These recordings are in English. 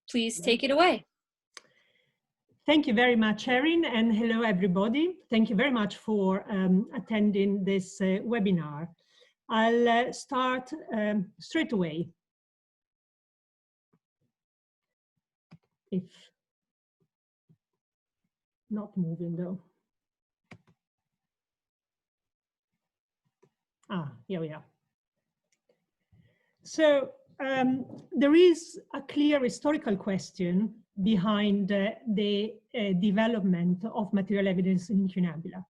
please take it away. Thank you very much, Erin, and hello, everybody. Thank you very much for attending this webinar. I'll start straight away. If not moving, though. Ah, here we are. So there is a clear historical question behind the development of material evidence in Incunabula.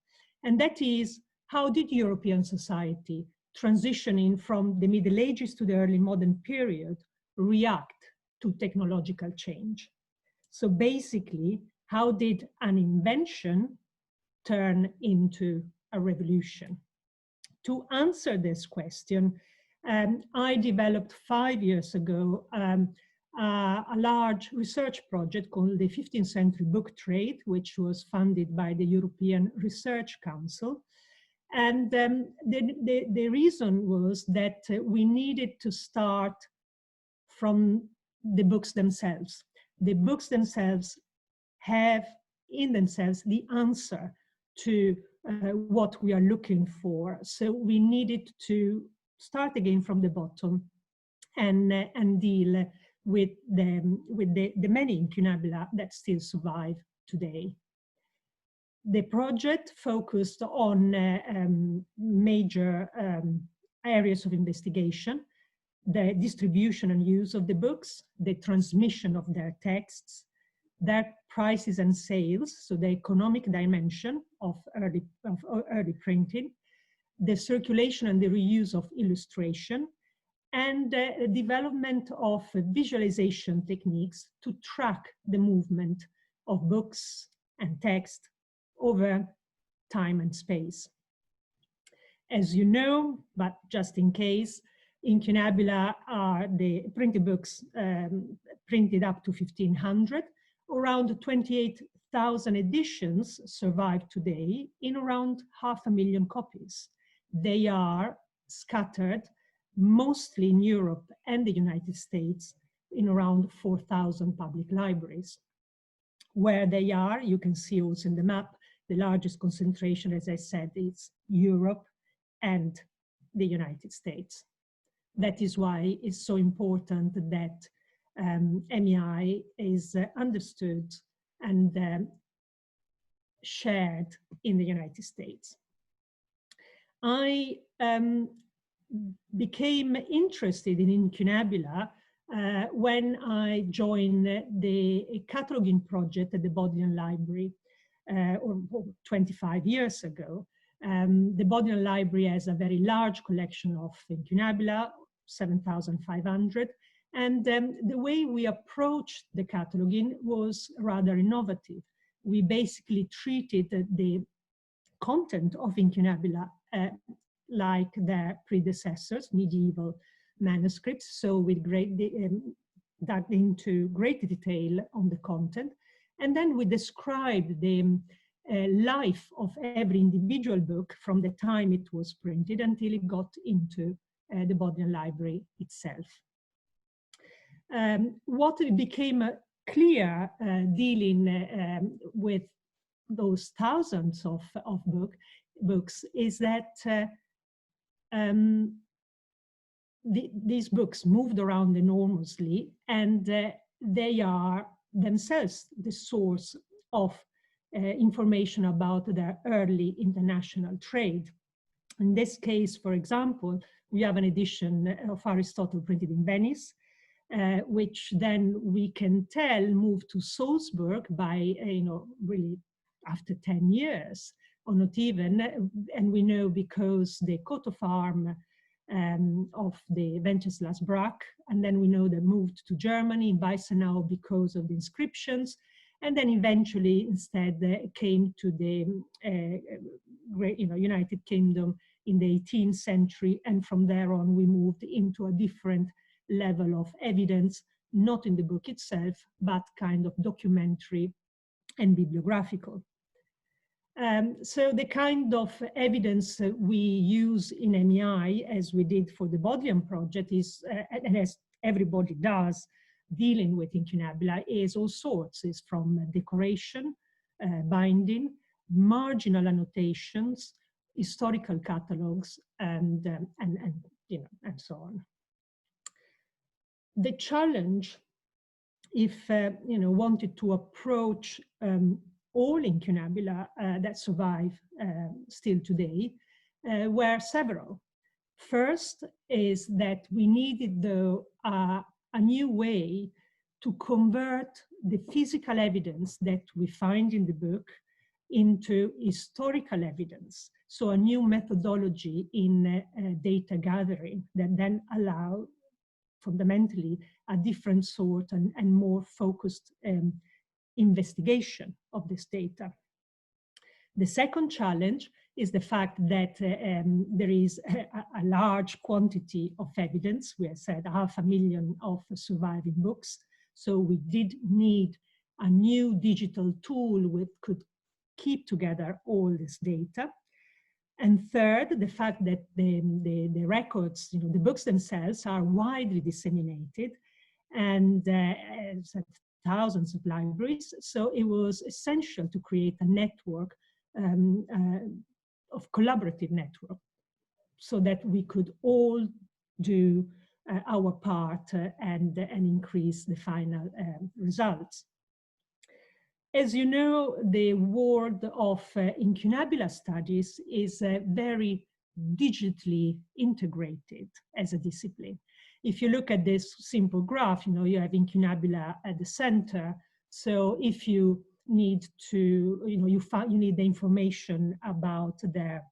And that is, how did European society, transitioning from the Middle Ages to the early modern period, react to technological change? So basically, how did an invention turn into a revolution? To answer this question, I developed 5 years ago a large research project called the 15th Century Book Trade, which was funded by the European Research Council. And the reason was that we needed to start from the books themselves. The books themselves have in themselves the answer to what we are looking for. So we needed to start again from the bottom and deal with the many Incunabula that still survive today. The project focused on major areas of investigation: the distribution and use of the books, the transmission of their texts, their prices and sales, so the economic dimension of early printing, the circulation and the reuse of illustration, and the development of visualization techniques to track the movement of books and text over time and space. As you know, but just in case, Incunabula are the printed books printed up to 1500. Around 28,000 editions survive today in around 500,000 copies. They are scattered mostly in Europe and the United States in around 4,000 public libraries. Where they are, you can see also in the map, the largest concentration, as I said, is Europe and the United States. That is why it's so important that MEI is understood and shared in the United States. I became interested in Incunabula when I joined the cataloguing project at the Bodleian Library 25 years ago. The Bodleian Library has a very large collection of Incunabula, 7,500, and the way we approached the cataloging was rather innovative. We basically treated the content of Incunabula like their predecessors, medieval manuscripts, so with dug into great detail on the content. And then we described the life of every individual book from the time it was printed until it got into the Bodleian Library itself. What became clear dealing with those thousands of books is that these books moved around enormously, and they are themselves the source of information about their early international trade. In this case, for example, we have an edition of Aristotle printed in Venice, which then we can tell moved to Salzburg by, really after 10 years, or not even, and we know because the coat of arms of the Wenceslas Brack, and then we know they moved to Germany in Weissenau because of the inscriptions, and then eventually instead came to the United Kingdom in the 18th century, and from there on we moved into a different level of evidence, not in the book itself, but kind of documentary and bibliographical. So the kind of evidence we use in MEI, as we did for the Bodleian project, is, and as everybody does, dealing with Incunabula is all sorts. It's from decoration, binding, marginal annotations, historical catalogs, and you know, and so on. The challenge, if you know, wanted to approach all Incunabula that survive still today, were several. First is that we needed, though, a new way to convert the physical evidence that we find in the book into historical evidence. So a new methodology in data gathering that then allow fundamentally a different sort and more focused investigation of this data. The second challenge is the fact that there is a large quantity of evidence. We have said 500,000 of surviving books. So we did need a new digital tool which could keep together all this data. And third, the fact that the records, you know, the books themselves are widely disseminated and thousands of libraries. So it was essential to create a network of collaborative network so that we could all do our part and increase the final results. As you know, the world of Incunabula studies is very digitally integrated as a discipline. If you look at this simple graph, you know, you have Incunabula at the center. So if you need to, you know, you need the information about their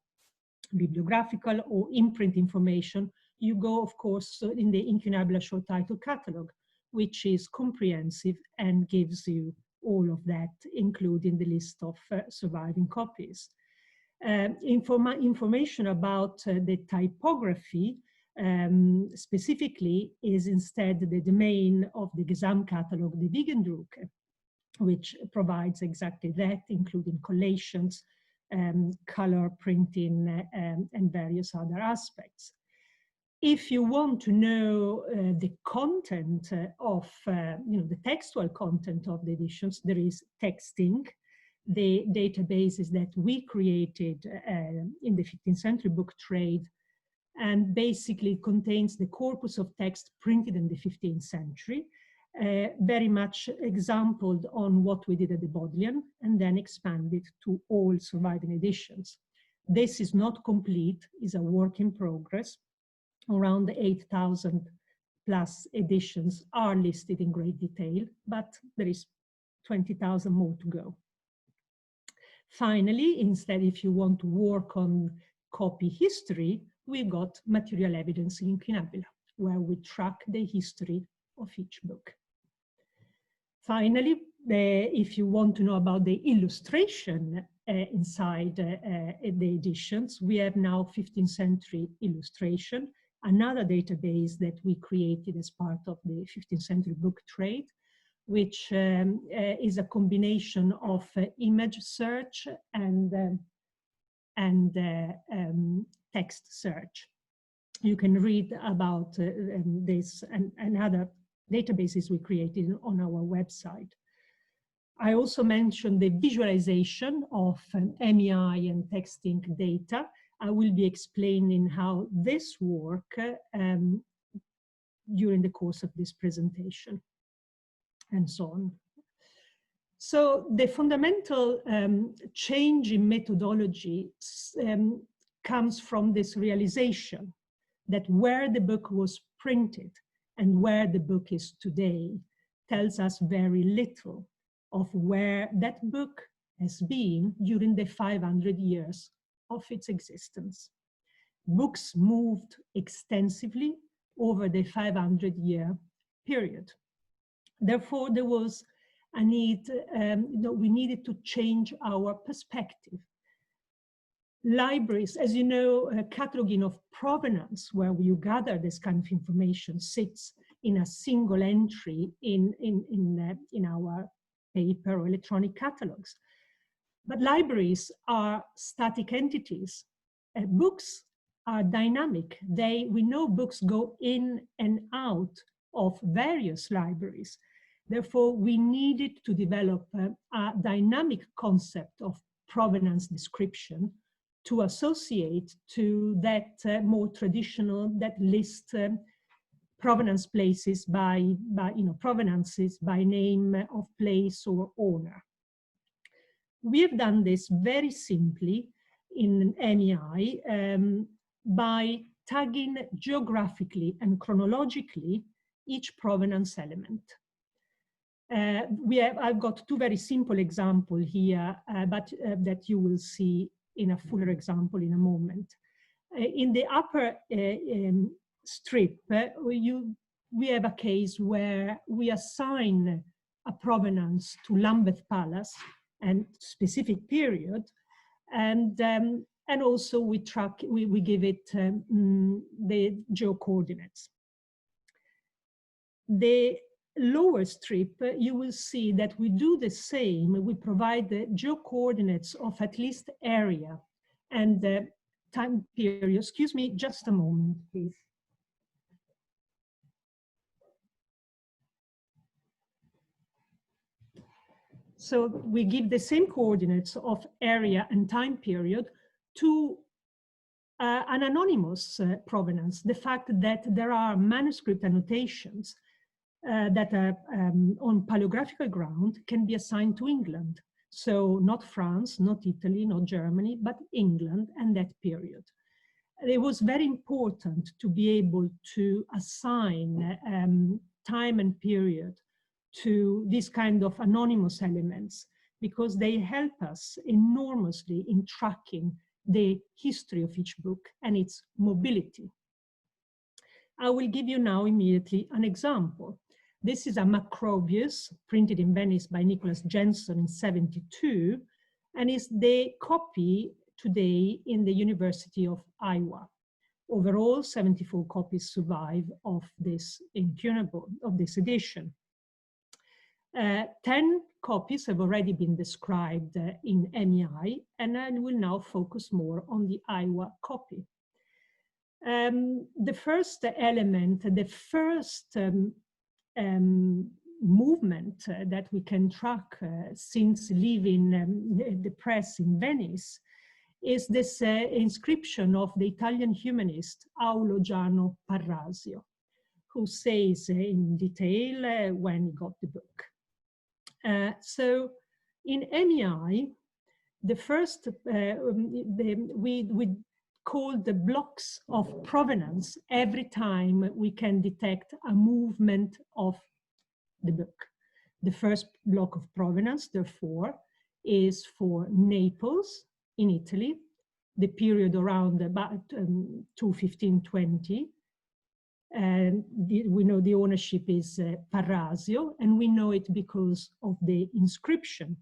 bibliographical or imprint information, you go, of course, in the Incunabula short title catalog, which is comprehensive and gives you all of that, including the list of surviving copies. Information about the typography specifically is instead the domain of the Gesamtkatalog, the Wigendrucke, which provides exactly that, including collations, color printing, and various other aspects. If you want to know the content of, you know, the textual content of the editions, there is TEXT-inc, the databases that we created in the 15th century book trade, and basically contains the corpus of text printed in the 15th century, very much exampled on what we did at the Bodleian, and then expanded to all surviving editions. This is not complete, is a work in progress. Around 8,000 plus editions are listed in great detail, but there is 20,000 more to go. Finally, instead, if you want to work on copy history, we've got material evidence in Incunabula, where we track the history of each book. Finally, if you want to know about the illustration inside the editions, we have now 15th century illustration, another database that we created as part of the 15th century book trade, which is a combination of image search and text search. You can read about this and other databases we created on our website. I also mentioned the visualization of MEI and TEXT-inc data. I will be explaining how this works during the course of this presentation, and so on. So the fundamental change in methodology comes from this realization that where the book was printed and where the book is today tells us very little of where that book has been during the 500 years of its existence. Books moved extensively over the 500-year period. Therefore, there was a need, we needed to change our perspective. Libraries, as you know, cataloging of provenance, where you gather this kind of information, sits in a single entry in our paper or electronic catalogs. But libraries are static entities. Books are dynamic. We know books go in and out of various libraries. Therefore, we needed to develop a dynamic concept of provenance description to associate to that more traditional, that list provenance places by provenances by name of place or owner. We have done this very simply in MEI by tagging geographically and chronologically each provenance element. I've got two very simple examples here, but that you will see in a fuller example in a moment. In the upper strip, we have a case where we assign a provenance to Lambeth Palace and specific period, and also we give it the geo-coordinates. The lower strip, you will see that we do the same. We provide the geo-coordinates of at least area and the time period. Excuse me, just a moment, please. So we give the same coordinates of area and time period to an anonymous provenance. The fact that there are manuscript annotations that are on paleographical ground can be assigned to England. So not France, not Italy, not Germany, but England and that period. It was very important to be able to assign time and period to this kind of anonymous elements, because they help us enormously in tracking the history of each book and its mobility. I will give you now immediately an example. This is a Macrobius printed in Venice by Nicholas Jensen in '72, and is the copy today in the University of Iowa. Overall, 74 copies survive of this Incunabula, of this edition. 10 copies have already been described in MEI, and I will now focus more on the Iowa copy. The first element, the first movement that we can track since leaving the press in Venice is this inscription of the Italian humanist Aulo Giano Parrasio, who says in detail when he got the book. So in MEI, the first, we call the blocks of provenance every time we can detect a movement of the book. The first block of provenance, therefore, is for Naples in Italy, the period around about 1520. And we know the ownership is Parrasio, and we know it because of the inscription.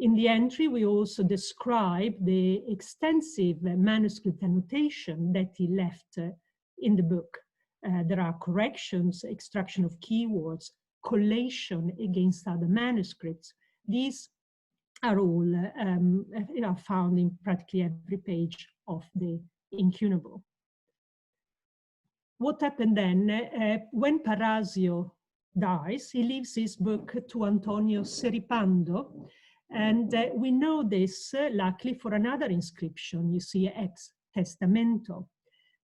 In the entry, we also describe the extensive manuscript annotation that he left in the book. There are corrections, extraction of keywords, collation against other manuscripts. These are all found in practically every page of the Incunabula. What happened then? When Parrasio dies, he leaves his book to Antonio Seripando, and we know this luckily for another inscription, you see, ex testamento.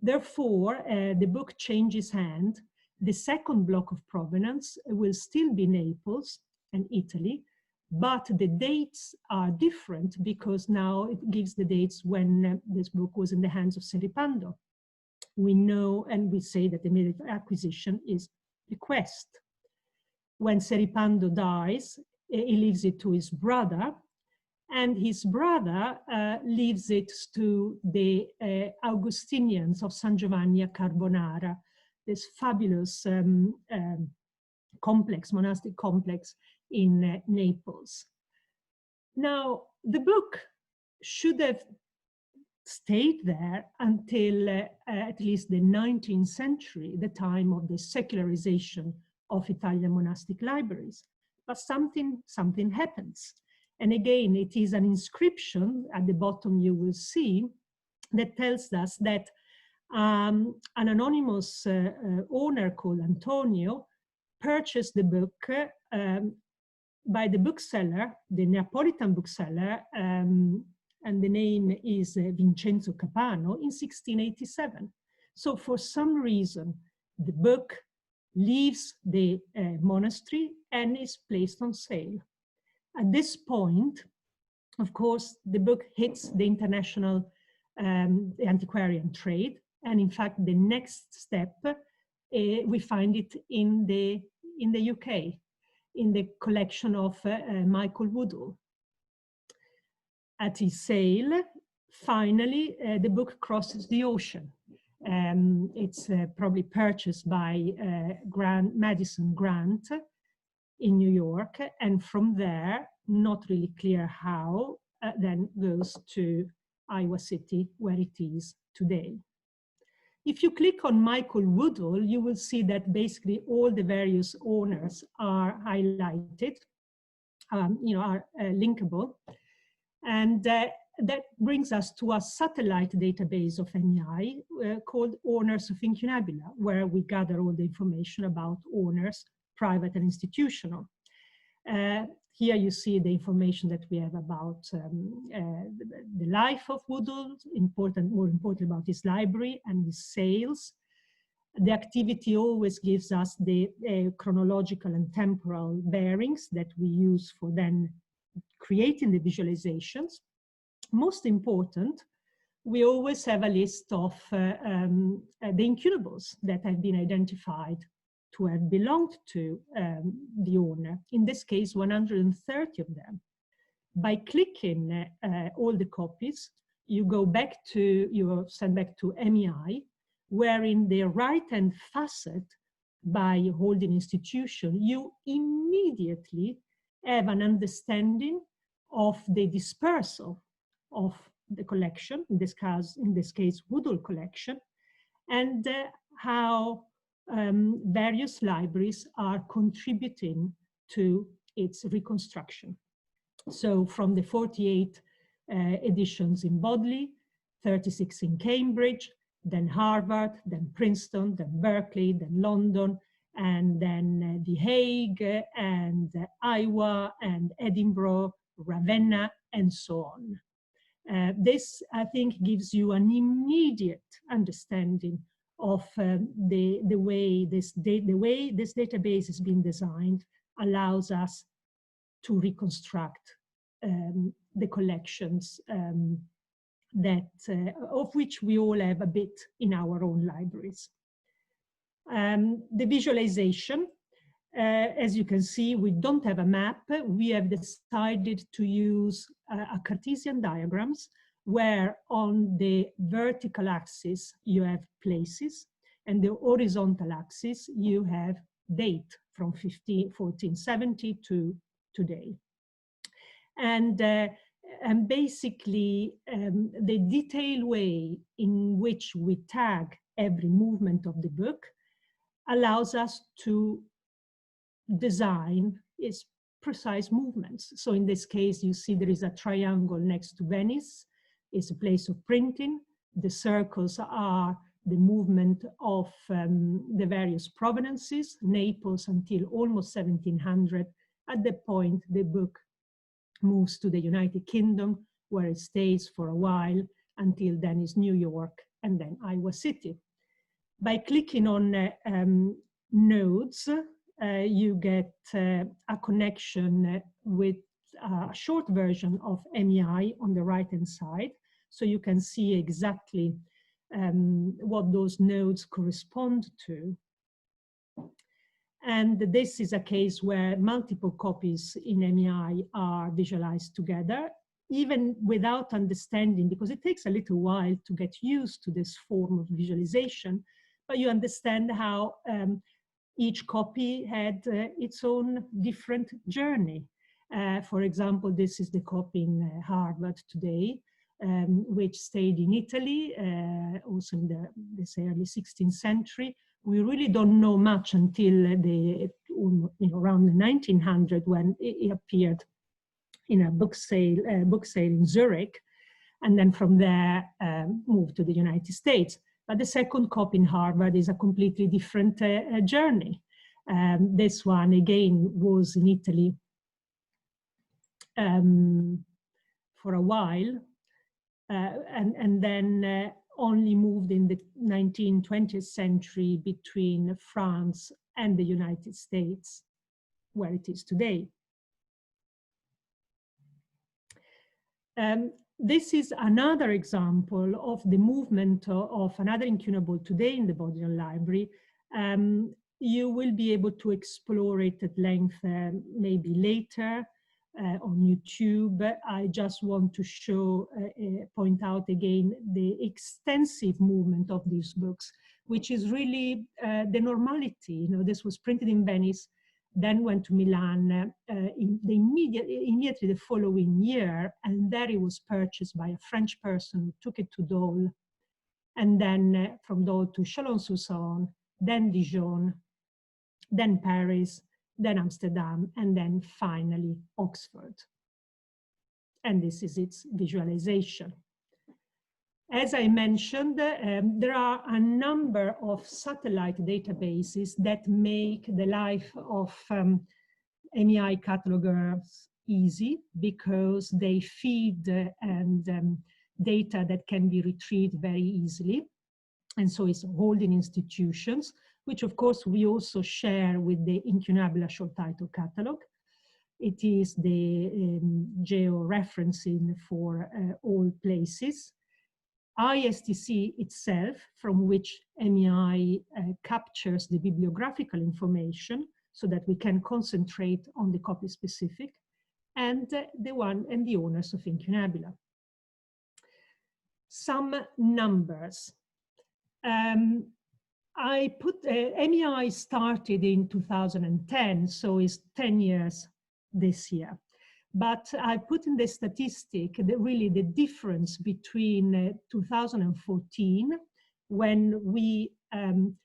Therefore, the book changes hand. The second block of provenance will still be Naples and Italy, but the dates are different because now it gives the dates when this book was in the hands of Seripando. We know and we say that the immediate acquisition is bequest. When Seripando dies, he leaves it to his brother, and his brother leaves it to the Augustinians of San Giovanni a Carbonara, this fabulous complex, monastic complex in Naples. Now, the book should have stayed there until at least the 19th century, the time of the secularization of Italian monastic libraries. But something happens. And again, it is an inscription at the bottom you will see that tells us that an anonymous owner called Antonio purchased the book by the bookseller, the Neapolitan bookseller, and the name is Vincenzo Capano, in 1687. So for some reason, the book leaves the monastery and is placed on sale. At this point, of course, the book hits the international antiquarian trade. And in fact, the next step, we find it in the UK, in the collection of Michael Woodall. At his sale, finally, the book crosses the ocean. It's probably purchased by Madison Grant in New York, and from there, not really clear how, then goes to Iowa City, where it is today. If you click on Michael Woodall, you will see that basically all the various owners are highlighted, are linkable. And that brings us to a satellite database of MEI called Owners of Incunabula, where we gather all the information about owners, private and institutional. Here you see the information that we have about the life of Woodall, more important about his library and his sales. The activity always gives us the chronological and temporal bearings that we use for then creating the visualizations. Most important, we always have a list of the incunables that have been identified to have belonged to the owner, in this case 130 of them. By clicking all the copies, you are sent back to MEI, where in the right-hand facet by holding institution, you immediately have an understanding of the dispersal of the collection, in this case Woodall collection, and how various libraries are contributing to its reconstruction. So from the 48 editions in Bodley, 36 in Cambridge, then Harvard, then Princeton, then Berkeley, then London, and then The Hague, and Iowa, and Edinburgh, Ravenna, and so on. This, I think, gives you an immediate understanding of the way this database has been designed allows us to reconstruct the collections of which we all have a bit in our own libraries. The visualization, as you can see, we don't have a map. We have decided to use a Cartesian diagrams, where on the vertical axis you have places, and the horizontal axis you have date from 1470 to today. And basically the detailed way in which we tag every movement of the book allows us to design its precise movements. So in this case, you see there is a triangle next to Venice. It's a place of printing. The circles are the movement of the various provenances, Naples until almost 1700. At the point, the book moves to the United Kingdom, where it stays for a while, until then is New York and then Iowa City. By clicking on nodes, you get a connection with a short version of MEI on the right-hand side, so you can see exactly what those nodes correspond to. And this is a case where multiple copies in MEI are visualized together, even without understanding, because it takes a little while to get used to this form of visualization, but you understand how each copy had its own different journey. For example, this is the copy in Harvard today, which stayed in Italy, also in this early 16th century. We really don't know much until around the 1900, when it appeared in a book sale in Zurich, and then from there moved to the United States. But the second copy in Harvard is a completely different journey. This one, again, was in Italy for a while, and then only moved in the 19th-20th century between France and the United States, where it is today. This is another example of the movement of another incunable today in the Bodleian Library. You will be able to explore it at length maybe later on YouTube. I just want to show, point out again the extensive movement of these books, which is really the normality. You know, this was printed in Venice, then went to Milan immediately the following year, and there it was purchased by a French person who took it to Dole, and then from Dole to Chalon-sur-Saone, then Dijon, then Paris, then Amsterdam, and then finally Oxford. And this is its visualization. As I mentioned, there are a number of satellite databases that make the life of MEI catalogers easy, because they feed data that can be retrieved very easily. And so it's holding institutions, which of course we also share with the Incunabula short title catalog. It is the geo-referencing for all places. ISTC itself, from which MEI captures the bibliographical information so that we can concentrate on the copy specific, and the owners of Incunabula. Some numbers. I put MEI started in 2010, so it's 10 years this year. But I put in the statistic that really the difference between 2014, when we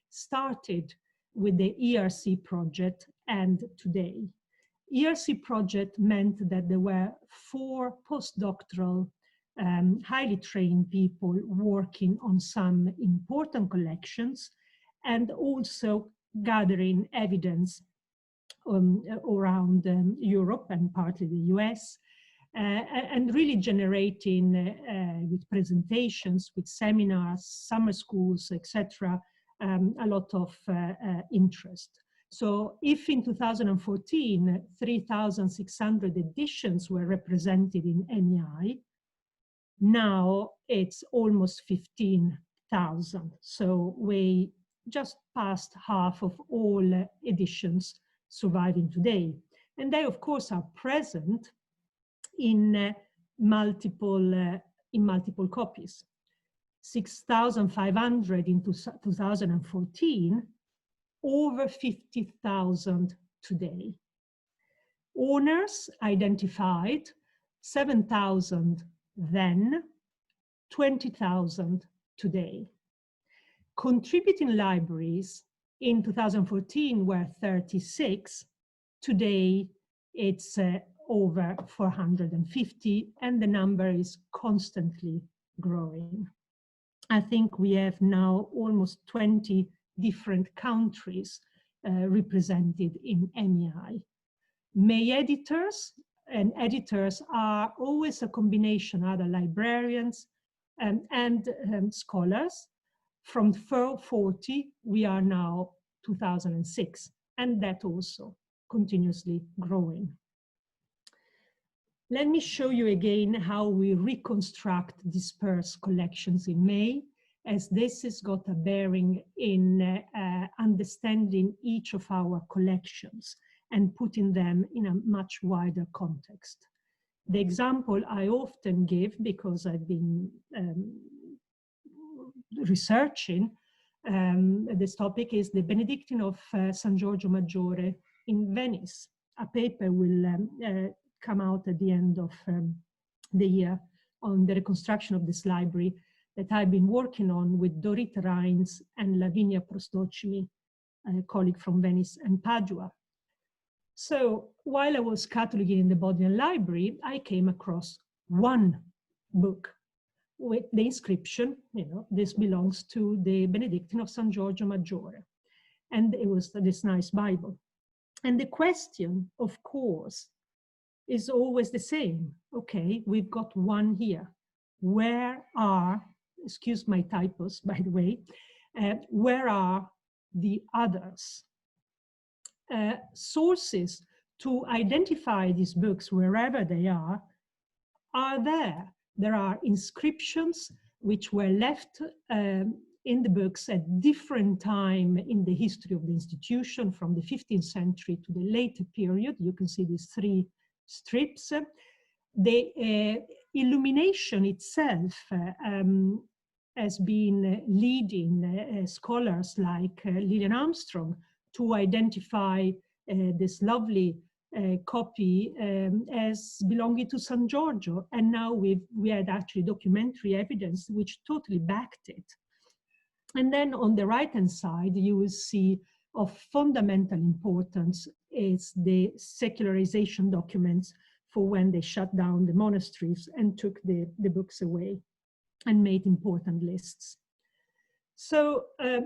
started with the ERC project, and today. ERC project meant that there were 4 postdoctoral highly trained people working on some important collections, and also gathering evidence around Europe and partly the US, and really generating with presentations, with seminars, summer schools, etc., a lot of interest. So if in 2014, 3,600 editions were represented in MEI, now it's almost 15,000. So we just passed half of all editions surviving today. And they, of course, are present in multiple copies. 6,500 in 2014, over 50,000 today. Owners identified, 7,000 then, 20,000 today. Contributing libraries in 2014 were 36. Today, it's over 450, and the number is constantly growing. I think we have now almost 20 different countries represented in MEI. MEI editors, and editors are always a combination, other librarians and scholars. From 40, we are now 2006, and that also continuously growing. Let me show you again how we reconstruct dispersed collections in MEI, as this has got a bearing in understanding each of our collections and putting them in a much wider context. The example I often give, because I've been researching this topic, is the Benedictine of San Giorgio Maggiore in Venice. A paper will come out at the end of the year on the reconstruction of this library that I've been working on with Dorita Rines and Lavinia Prostocimi, a colleague from Venice and Padua. So while I was cataloging in the Bodleian Library, I came across one book, with the inscription, you know, this belongs to the Benedictine of San Giorgio Maggiore. And it was this nice Bible. And the question, of course, is always the same. Okay, we've got one here. Where are, excuse my typos, by the way, where are the others? Sources to identify these books, wherever they are there. There are inscriptions which were left in the books at different time in the history of the institution, from the 15th century to the later period. You can see these three strips. The illumination itself has been leading scholars like Lillian Armstrong to identify this lovely copy as belonging to San Giorgio, and now we had actually documentary evidence which totally backed it. And then on the right-hand side, you will see of fundamental importance is the secularization documents for when they shut down the monasteries and took the books away and made important lists. So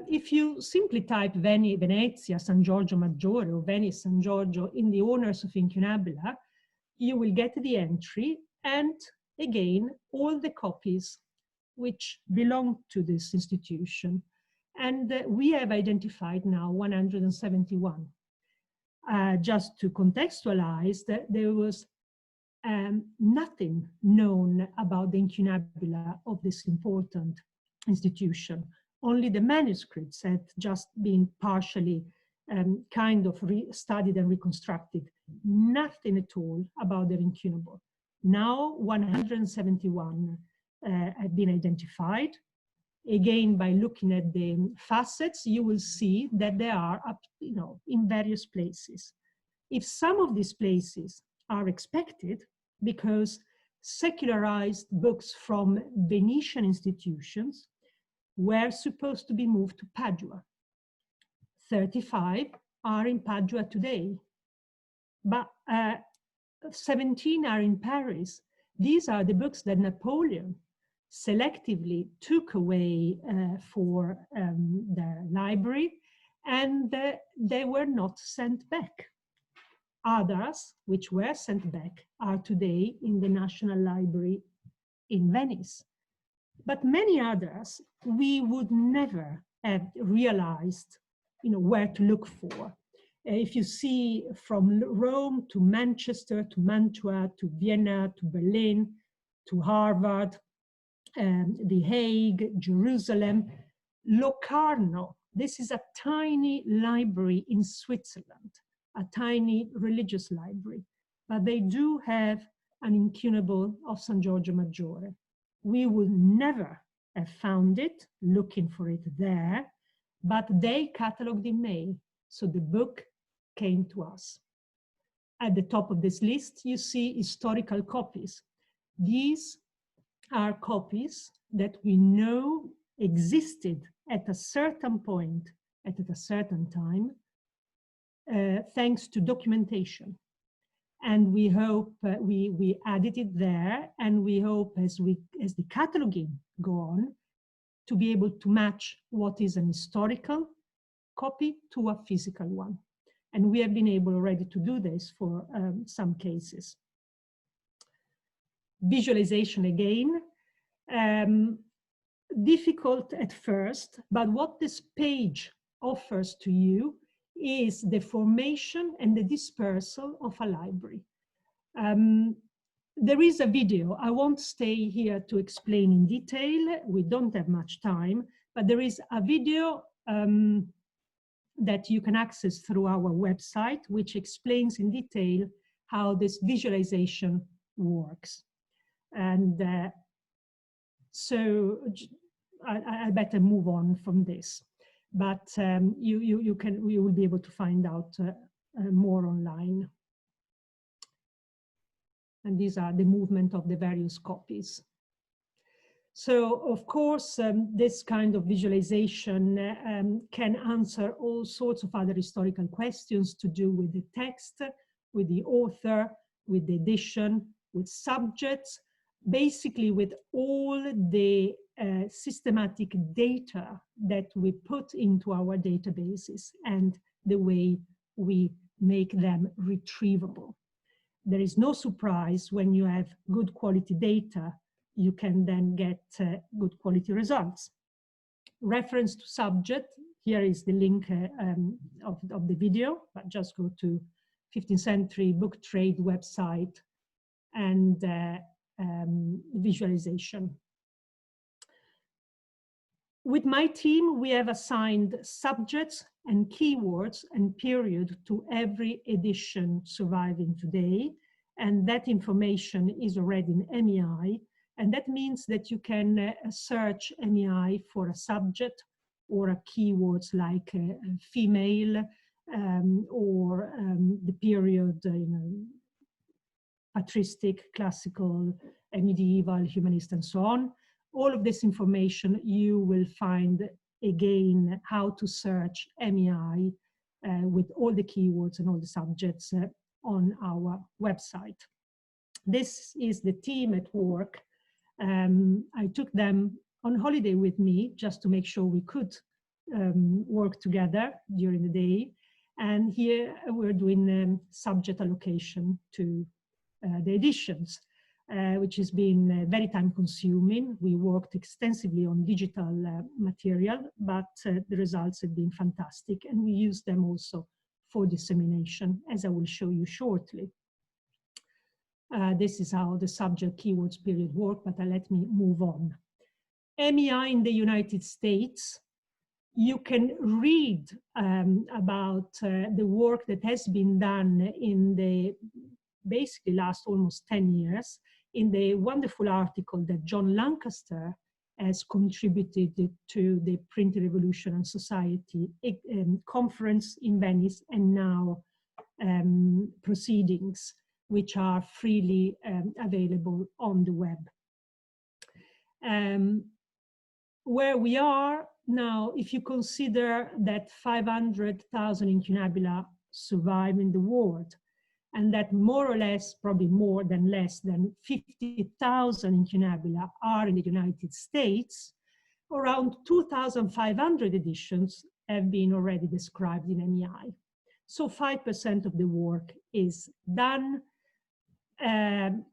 if you simply type Venezia, San Giorgio Maggiore, or Venice, San Giorgio in the Owners of Incunabula, you will get the entry and again, all the copies which belong to this institution. And we have identified now 171. Just to contextualize, that there was nothing known about the Incunabula of this important institution. Only the manuscripts had just been partially kind of studied and reconstructed. Nothing at all about the Incunable. Now 171 have been identified. Again, by looking at the facets, you will see that they are up, you know, in various places. If some of these places are expected, because secularized books from Venetian institutions were supposed to be moved to Padua. 35 are in Padua today, but 17 are in Paris. These are the books that Napoleon selectively took away for the library, and they were not sent back. Others, which were sent back, are today in the National Library in Venice. But many others, we would never have realized, you know, where to look for. If you see from Rome to Manchester, to Mantua, to Vienna, to Berlin, to Harvard, The Hague, Jerusalem, Locarno, this is a tiny library in Switzerland, a tiny religious library, but they do have an incunable of San Giorgio Maggiore. We would never have found it, looking for it there, but they catalogued in May, so the book came to us. At the top of this list, you see historical copies. These are copies that we know existed at a certain point, at a certain time, thanks to documentation. And we hope we added it there, and we hope as the cataloging go on, to be able to match what is an historical copy to a physical one. And we have been able already to do this for some cases. Visualization again, difficult at first, but what this page offers to you is the formation and the dispersal of a library. There is a video. I won't stay here to explain in detail. We don't have much time, but there is a video that you can access through our website, which explains in detail how this visualization works. And so I better move on from this. But you will be able to find out more online. And these are the movement of the various copies. So, of course, this kind of visualization can answer all sorts of other historical questions to do with the text, with the author, with the edition, with subjects, basically with all the systematic data that we put into our databases and the way we make them retrievable. There is no surprise when you have good quality data, you can then get good quality results. Reference to subject, here is the link of the video, but just go to 15th century book trade website and visualization. With my team, we have assigned subjects and keywords and period to every edition surviving today. And that information is already in MEI. And that means that you can search MEI for a subject or a keywords like female or the period, patristic, classical, medieval, humanist, and so on. All of this information you will find again how to search MEI with all the keywords and all the subjects on our website. This is the team at work. I took them on holiday with me just to make sure we could work together during the day. And here we're doing subject allocation to the editions. Which has been very time consuming. We worked extensively on digital material, but the results have been fantastic. And we use them also for dissemination, as I will show you shortly. This is how the subject keywords period work, but let me move on. MEI in the United States, you can read about the work that has been done in the basically last almost 10 years in the wonderful article that John Lancaster has contributed to the Printing Revolution and Society conference in Venice, and now proceedings, which are freely available on the web. Where we are now, if you consider that 500,000 incunabula survive in the world, and that more or less, probably more than less than 50,000 incunabula are in the United States, around 2,500 editions have been already described in MEI. So 5% of the work is done.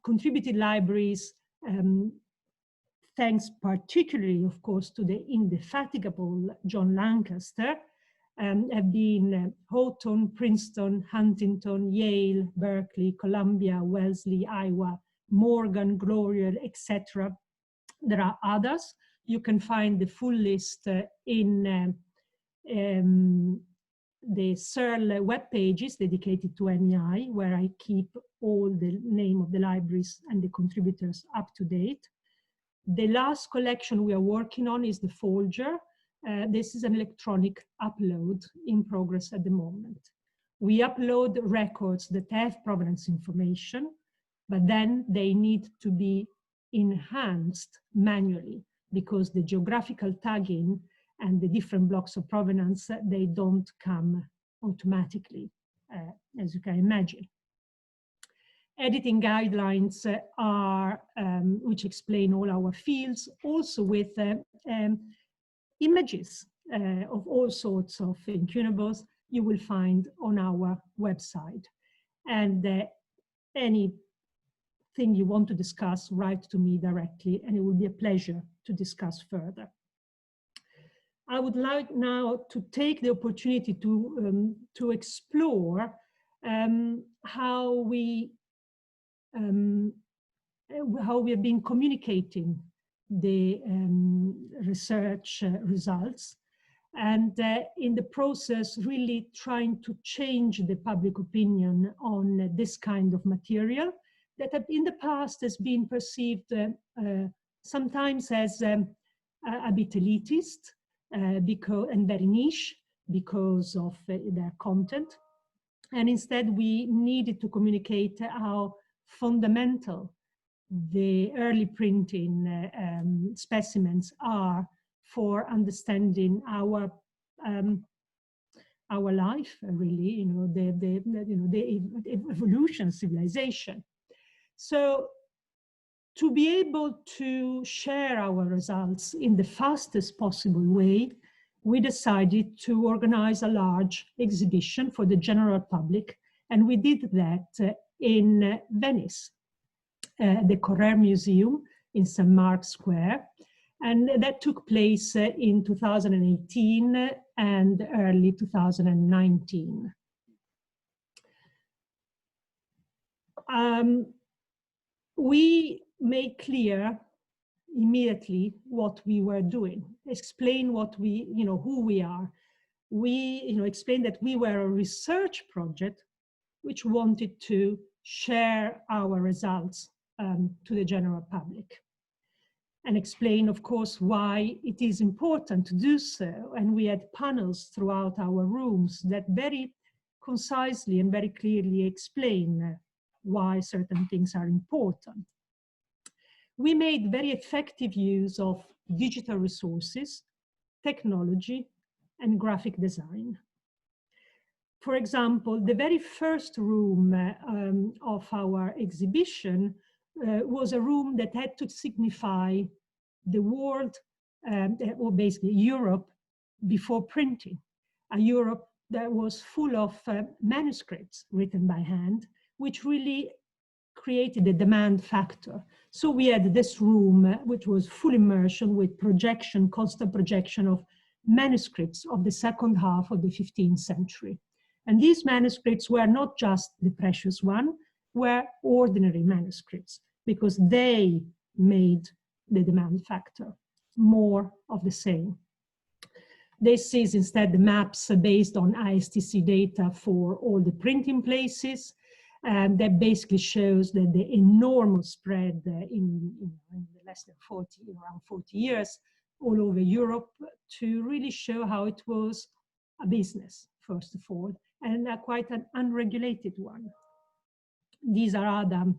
Contributed libraries, thanks particularly, of course, to the indefatigable John Lancaster, have been Houghton, Princeton, Huntington, Yale, Berkeley, Columbia, Wellesley, Iowa, Morgan, Gloria, etc. There are others. You can find the full list in the CERL web pages dedicated to MEI, where I keep all the name of the libraries and the contributors up to date. The last collection we are working on is the Folger. This is an electronic upload in progress at the moment. We upload records that have provenance information, but then they need to be enhanced manually because the geographical tagging and the different blocks of provenance, they don't come automatically, as you can imagine. Editing guidelines are, which explain all our fields, also with images of all sorts of incunables you will find on our website. And anything you want to discuss, write to me directly, and it will be a pleasure to discuss further. I would like now to take the opportunity to explore how we have been communicating the research results, and in the process really trying to change the public opinion on this kind of material that in the past has been perceived sometimes as a bit elitist and very niche because of their content. And instead we needed to communicate how fundamental the early printing specimens are for understanding our life, really, the, the evolution, civilization. So To be able to share our results in the fastest possible way, we decided to organize a large exhibition for the general public, and we did that in Venice, the CORRER Museum in St. Mark's Square, and that took place in 2018 and early 2019. We made clear immediately what we were doing, explain what we, who we are. We, explained that we were a research project which wanted to share our results to the general public, and explain, of course, why it is important to do so. And we had panels throughout our rooms that very concisely and very clearly explain why certain things are important. We made very effective use of digital resources, technology, and graphic design. For example, the very first room of our exhibition was a room that had to signify the world, or basically Europe, before printing. A Europe that was full of manuscripts written by hand, which really created a demand factor. So we had this room, which was full immersion with projection, constant projection of manuscripts of the second half of the 15th century. And these manuscripts were not just the precious one, were ordinary manuscripts, because they made the demand factor, more of the same. This is instead the maps based on ISTC data for all the printing places. That basically shows that the enormous spread in less than around 40 years all over Europe, to really show how it was a business, first of all, and quite an unregulated one. These are other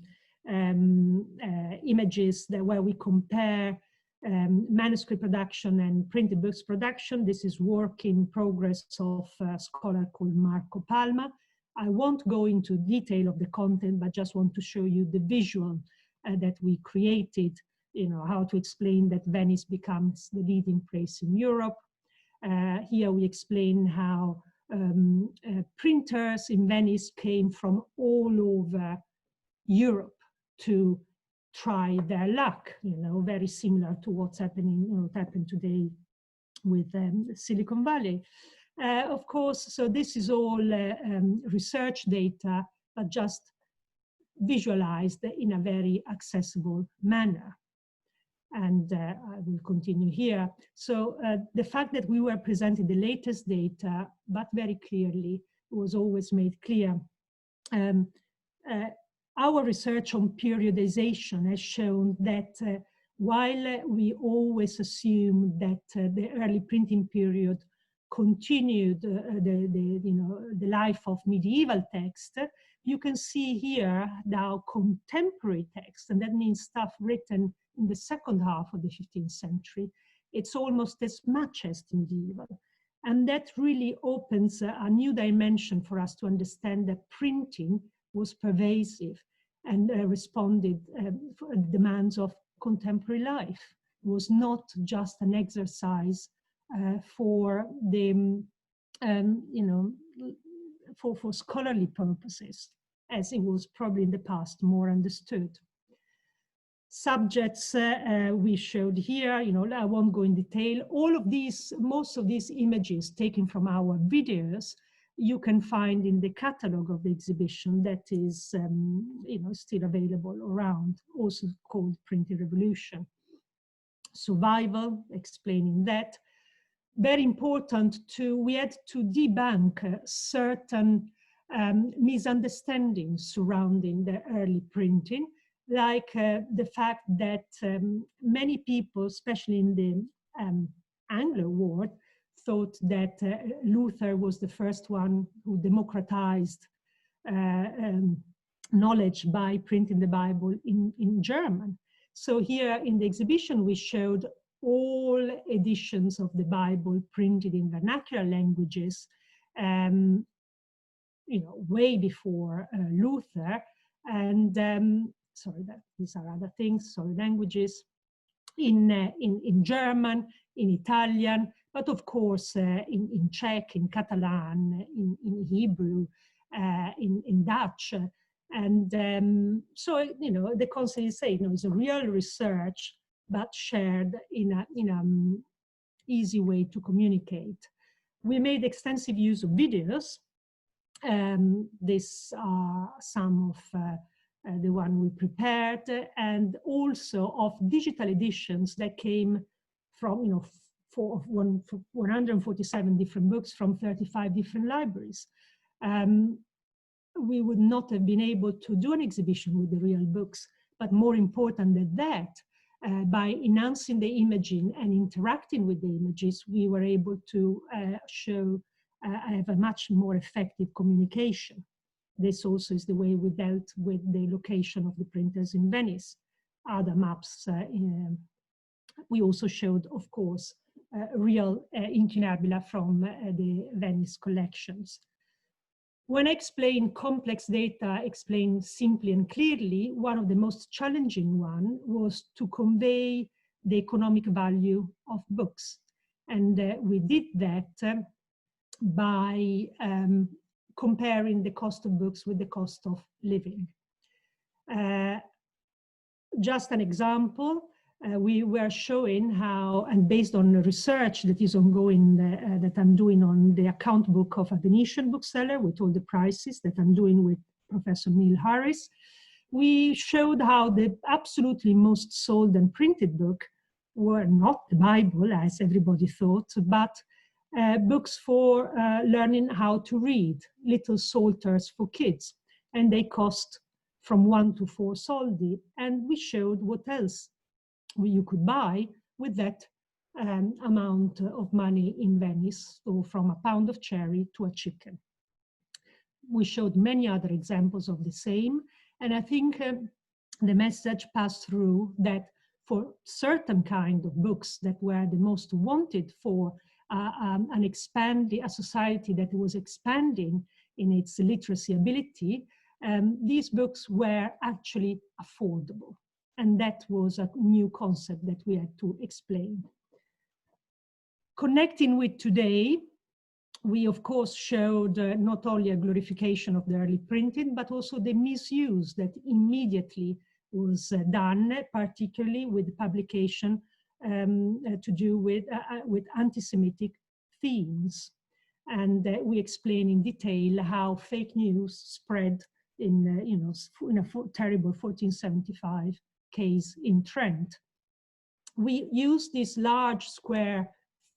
images where we compare manuscript production and printed books production. This is work in progress of a scholar called Marco Palma. I won't go into detail of the content, but just want to show you the visual that we created, how to explain that Venice becomes the leading place in Europe. Here we explain how printers in Venice came from all over Europe to try their luck, very similar to what's happening, what happened today with Silicon Valley. Of course, so this is all research data, but just visualized in a very accessible manner. And I will continue here. So the fact that we were presenting the latest data, but very clearly, was always made clear. Our research on periodization has shown that while we always assume that the early printing period continued the life of medieval text, you can see here now contemporary text, and that means stuff written in the second half of the 15th century. It's almost as much as medieval. And that really opens a new dimension for us to understand that printing was pervasive and responded for demands of contemporary life. It was not just an exercise for the, for scholarly purposes, as it was probably in the past more understood. Subjects we showed here, I won't go in detail. All of these, most of these images taken from our videos, you can find in the catalog of the exhibition that is, still available around, also called Printing Revolution. Survival, explaining that. Very important we had to debunk certain misunderstandings surrounding the early printing, like the fact that many people, especially in the Anglo world, thought that Luther was the first one who democratized knowledge by printing the Bible in German. So here in the exhibition, we showed all editions of the Bible printed in vernacular languages, way before Luther. And sorry, these are other things, sorry, languages, in German, in Italian, but of course in Czech, in Catalan, in Hebrew, in Dutch. And so, you know, the concept is saying, you know, it's a real research, but shared in a easy way to communicate. We made extensive use of videos. These are some of the one we prepared, and also of digital editions that came from, you know, 147 different books from 35 different libraries. We would not have been able to do an exhibition with the real books, but more important than that, by enhancing the imaging and interacting with the images, we were able to have a much more effective communication. This also is the way we dealt with the location of the printers in Venice. Other maps, we also showed, of course, real Incunabula from the Venice collections. When I explain complex data, explained simply and clearly, one of the most challenging one was to convey the economic value of books. And we did that by comparing the cost of books with the cost of living. Just an example, we were showing how, and based on research that is ongoing, that I'm doing on the account book of a Venetian bookseller with all the prices that I'm doing with Professor Neil Harris, we showed how the absolutely most sold and printed book were not the Bible, as everybody thought, but books for learning how to read, little psalters for kids, and they cost from 1 to 4 soldi. And we showed what else you could buy with that amount of money in Venice, so from a pound of cherry to a chicken. We showed many other examples of the same, and I think the message passed through that for certain kind of books that were the most wanted for a society that was expanding in its literacy ability, these books were actually affordable. And that was a new concept that we had to explain. Connecting with today, we of course showed not only a glorification of the early printing, but also the misuse that immediately was done, particularly with publication to do with anti-Semitic themes. And we explain in detail how fake news spread in a terrible 1475 case in Trent. We used this large square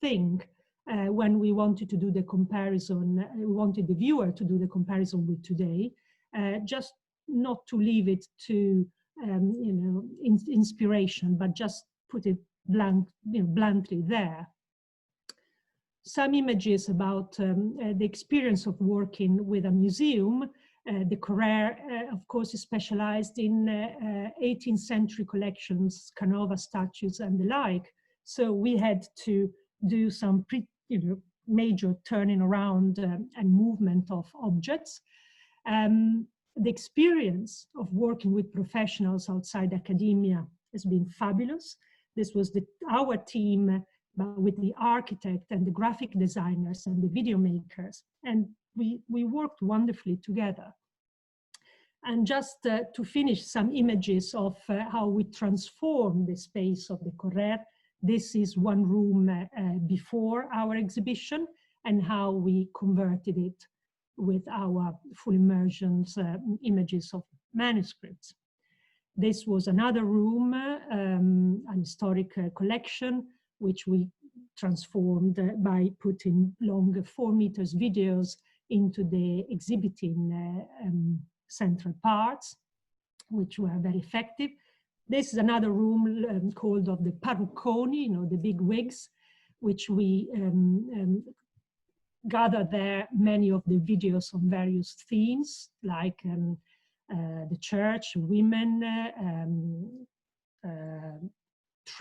thing when we wanted to do the comparison. We wanted the viewer to do the comparison with today, just not to leave it to inspiration, but just put it bluntly there. Some images about the experience of working with a museum. The CORRER, of course, is specialized in 18th century collections, Canova statues and the like. So we had to do some major turning around and movement of objects. The experience of working with professionals outside academia has been fabulous. This was our team with the architect and the graphic designers and the video makers. And we worked wonderfully together. And just to finish, some images of how we transformed the space of the CORRER. This is one room before our exhibition, and how we converted it with our full immersions images of manuscripts. This was another room, an historic collection, which we transformed by putting long 4 meters videos into the exhibiting central parts, which were very effective. This is another room called of the parrucconi, the big wigs, which we gathered there many of the videos on various themes, like the church, women,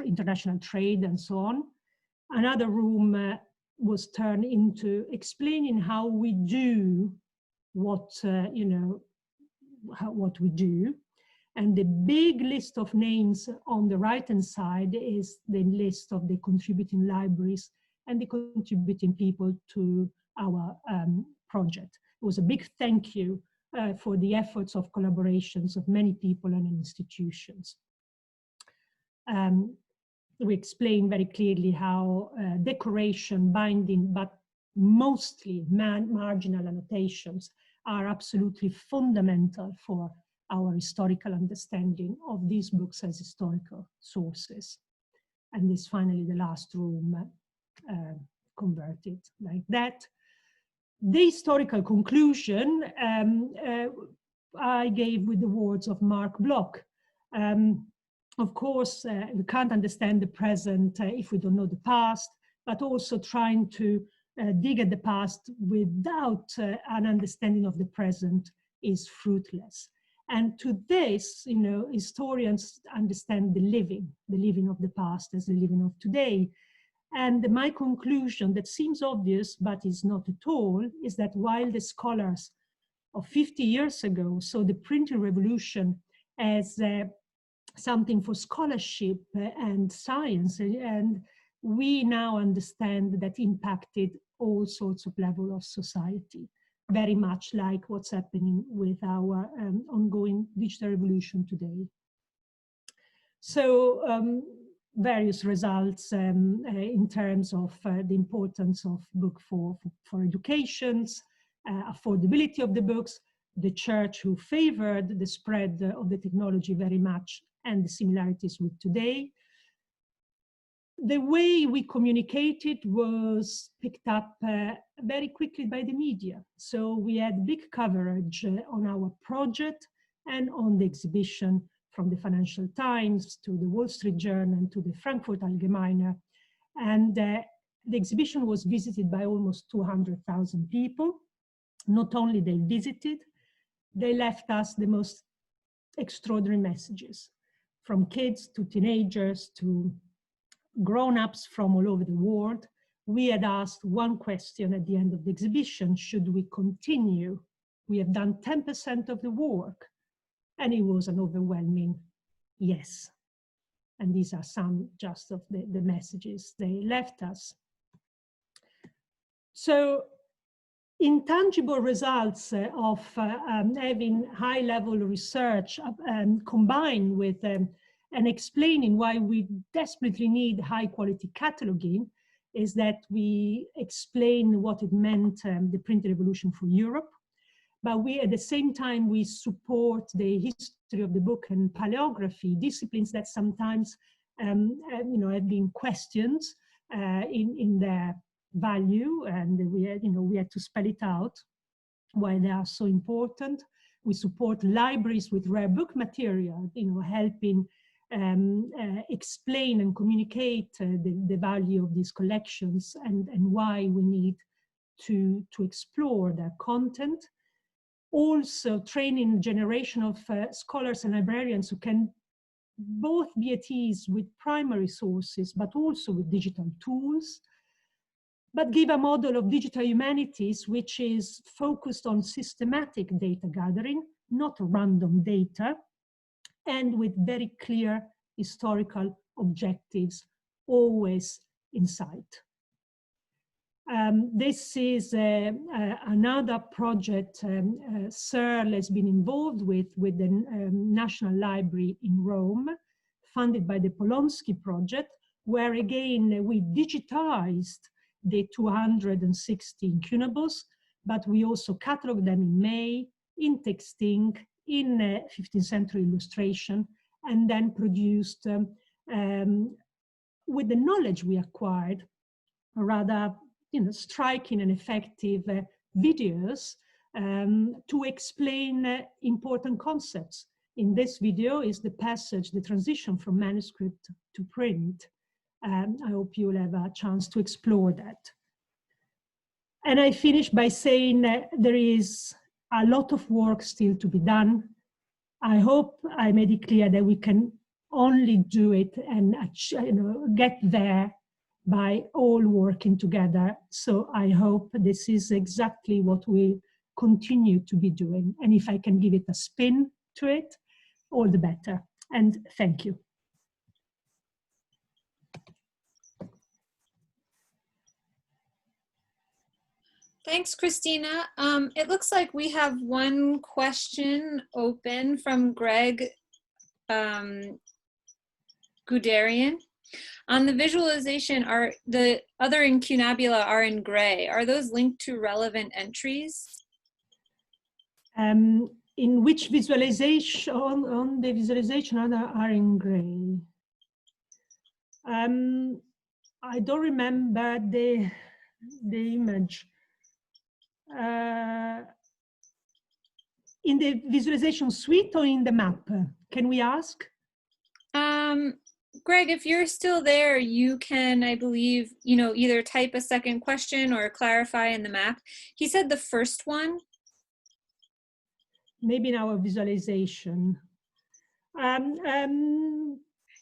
international trade, and so on. Another room was turned into explaining how we do what we do. And the big list of names on the right-hand side is the list of the contributing libraries and the contributing people to our project. It was a big thank you for the efforts of collaborations of many people and institutions. We explain very clearly how decoration, binding, but mostly marginal annotations are absolutely fundamental for our historical understanding of these books as historical sources. And this finally the last room converted like that. The historical conclusion I gave with the words of Mark Bloch. Of course, we can't understand the present if we don't know the past, but also trying to dig at the past without an understanding of the present is fruitless. And to this, you know, historians understand the living of the past as the living of today. And my conclusion that seems obvious, but is not at all, is that while the scholars of 50 years ago saw the printing revolution as something for scholarship and science, and we now understand that impacted all sorts of levels of society, very much like what's happening with our ongoing digital revolution today. So various results in terms of the importance of book for educations, affordability of the books, the church who favored the spread of the technology very much, and the similarities with today. The way we communicated was picked up very quickly by the media. So we had big coverage on our project and on the exhibition, from the Financial Times to the Wall Street Journal and to the Frankfurt Allgemeine. And the exhibition was visited by almost 200,000 people. Not only they visited, they left us the most extraordinary messages, from kids to teenagers to grown-ups from all over the world. We had asked one question at the end of the exhibition: should we continue? We have done 10% of the work. And it was an overwhelming yes. And these are some just of the messages they left us. So intangible results of having high-level research combined with and explaining why we desperately need high-quality cataloging is that we explain what it meant, the printing revolution for Europe. But we, at the same time, we support the history of the book and paleography, disciplines that sometimes you know, have been questioned in their value, and we had, you know, we had to spell it out why they are so important. We support libraries with rare book material, you know, helping explain and communicate the value of these collections and why we need to explore their content. Also training a generation of scholars and librarians who can both be at ease with primary sources, but also with digital tools, but give a model of digital humanities which is focused on systematic data gathering, not random data, and with very clear historical objectives always in sight. This is another project CERL has been involved with the National Library in Rome, funded by the Polonsky project, where again we digitized the 260 incunables, but we also cataloged them in MEI, in TEXT-inc, in 15th century illustration, and then produced, with the knowledge we acquired, rather, you know, striking and effective videos to explain important concepts. In this video is the passage, the transition from manuscript to print. I hope you'll have a chance to explore that. And I finish by saying that there is a lot of work still to be done. I hope I made it clear that we can only do it and, you know, get there by all working together. So I hope this is exactly what we continue to be doing. And if I can give it a spin to it, all the better. And thank you. Thanks, Christina. It looks like we have one question open from Greg Guderian. On the visualization, are the other incunabula are in gray. Are those linked to relevant entries? In which visualization, on the visualization are in gray? I don't remember the image. In the visualization suite or in the map? Can we ask? Greg, if you're still there, you can, I believe, either type a second question or clarify in the map. He said the first one. Maybe in our visualization.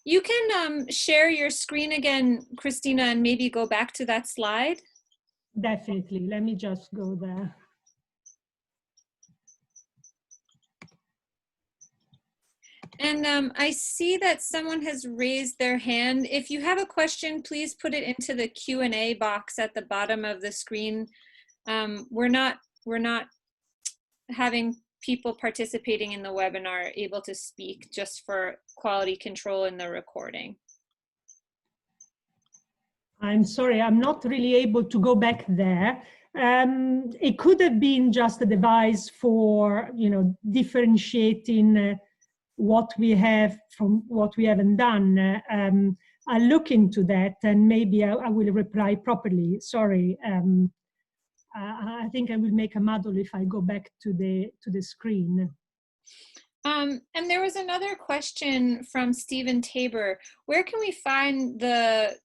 You can share your screen again, Christina, and maybe go back to that slide. Definitely. Let me just go there. And I see that someone has raised their hand. If you have a question, please put it into the Q&A box at the bottom of the screen. We're not having people participating in the webinar able to speak, just for quality control in the recording. I'm sorry, I'm not really able to go back there. It could have been just a device for, differentiating what we have from what we haven't done. I'll look into that and maybe I will reply properly. Sorry. I think I will make a muddle if I go back to the screen. And there was another question from Stephen Tabor. Where can we find the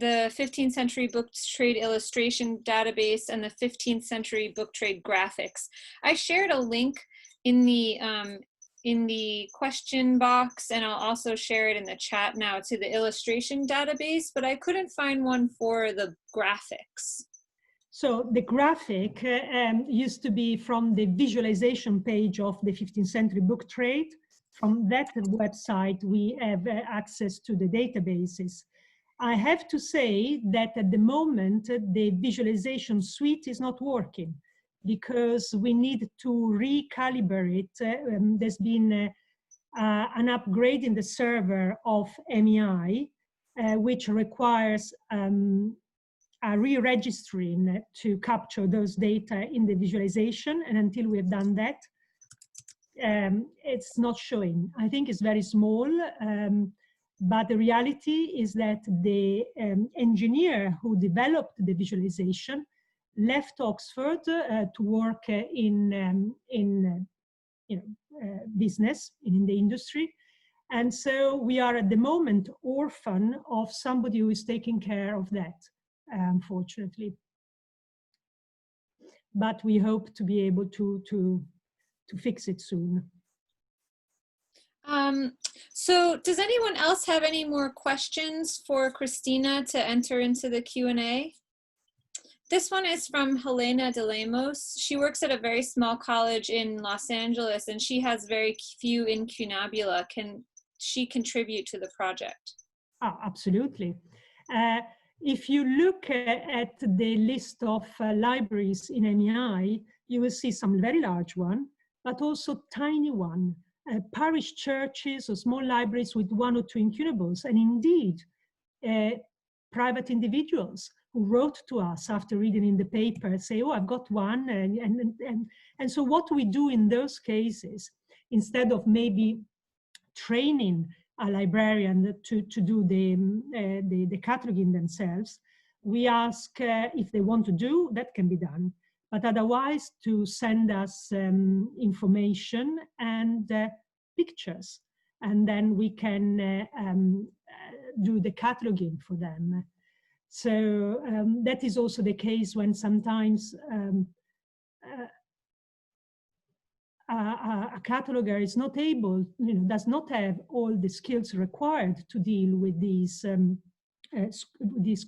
15th century book trade illustration database and the 15th century book trade graphics? I shared a link in the question box, and I'll also share it in the chat now, to the illustration database, but I couldn't find one for the graphics. So the graphic used to be from the visualization page of the 15th century book trade. From that website, we have access to the databases. I have to say that at the moment, the visualization suite is not working because we need to recalibrate. There's been an upgrade in the server of MEI, which requires a re-registering to capture those data in the visualization. And until we have done that, it's not showing. I think it's very small, but the reality is that the engineer who developed the visualization left Oxford to work in business, in the industry. And so we are at the moment orphan of somebody who is taking care of that, unfortunately. But we hope to be able to fix it soon. So does anyone else have any more questions for Christina to enter into the Q&A? This one is from Helena de Lemos. She works at a very small college in Los Angeles, and she has very few incunabula. Can she contribute to the project? Oh, absolutely. If you look at the list of libraries in MEI, you will see some very large one, but also tiny one. Parish churches or small libraries with 1 or 2 incunables, and indeed private individuals who wrote to us after reading in the paper, say, oh, I've got one. And so what we do in those cases, instead of maybe training a librarian to do the cataloging themselves, we ask if they want to do, that can be done. But otherwise, to send us information and pictures, and then we can do the cataloging for them. So that is also the case when sometimes a cataloger is not able, does not have all the skills required to deal with these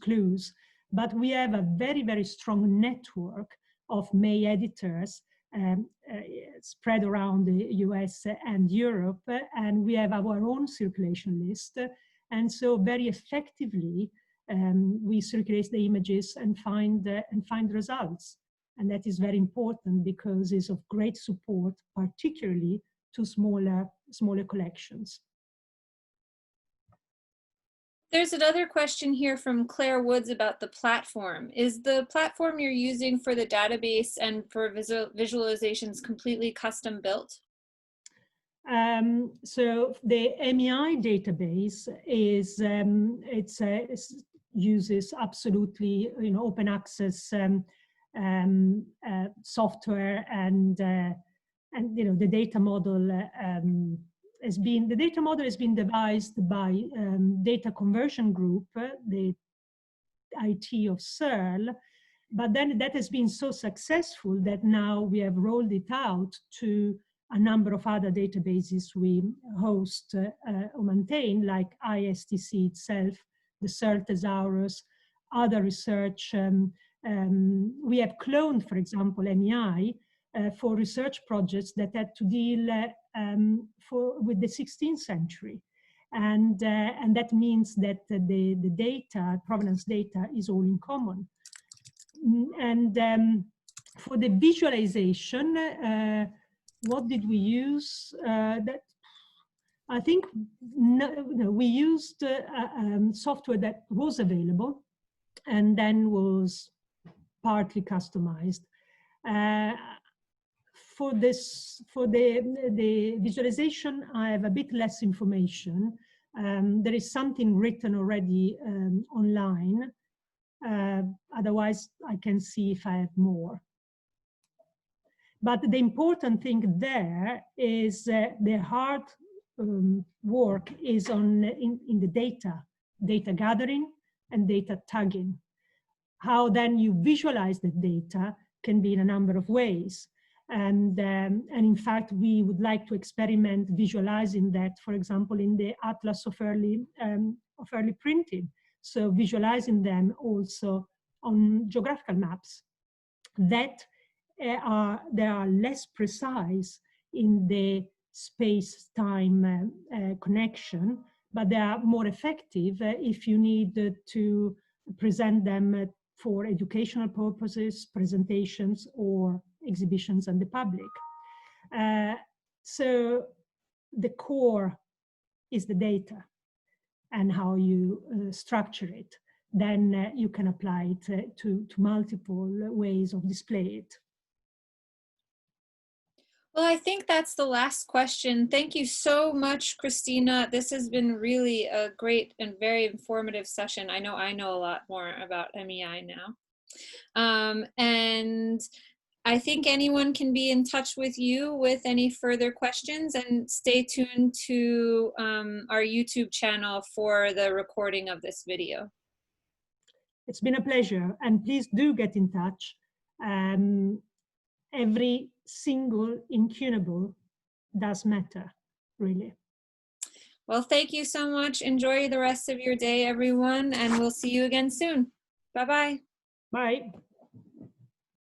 clues. But we have a very, very strong network of MEI editors spread around the US and Europe, and we have our own circulation list. And so very effectively, we circulate the images and find results. And that is very important because it's of great support, particularly to smaller collections. There's another question here from Claire Woods about the platform. Is the platform you're using for the database and for visualizations completely custom built? So the MEI database is it uses absolutely open access software, and the data model has been devised by data conversion group, the IT of CERL, but then that has been so successful that now we have rolled it out to a number of other databases we host or maintain, like ISTC itself, the CERL Thesaurus, other research. We have cloned, for example, MEI for research projects that had to deal with the 16th century. And that means that the data, provenance data, is all in common. And for the visualization, what did we use? That I think we used software that was available and then was partly customized. For the visualization, I have a bit less information. There is something written already online. Otherwise, I can see if I have more. But the important thing there is the hard work is in the data gathering and data tagging. How then you visualize the data can be in a number of ways. And in fact, we would like to experiment visualizing that, for example, in the atlas of early printing. So visualizing them also on geographical maps that they are less precise in the space-time connection, but they are more effective if you need to present them for educational purposes, presentations, or exhibitions and the public. So the core is the data and how you structure it. Then you can apply it to multiple ways of display it. Well, I think that's the last question. Thank you so much, Christina. This has been really a great and very informative session. I know a lot more about MEI now. And I think anyone can be in touch with you with any further questions, and stay tuned to our YouTube channel for the recording of this video. It's been a pleasure, and please do get in touch. Every single incunable does matter, really. Well, thank you so much. Enjoy the rest of your day, everyone, and we'll see you again soon. Bye-bye. Bye.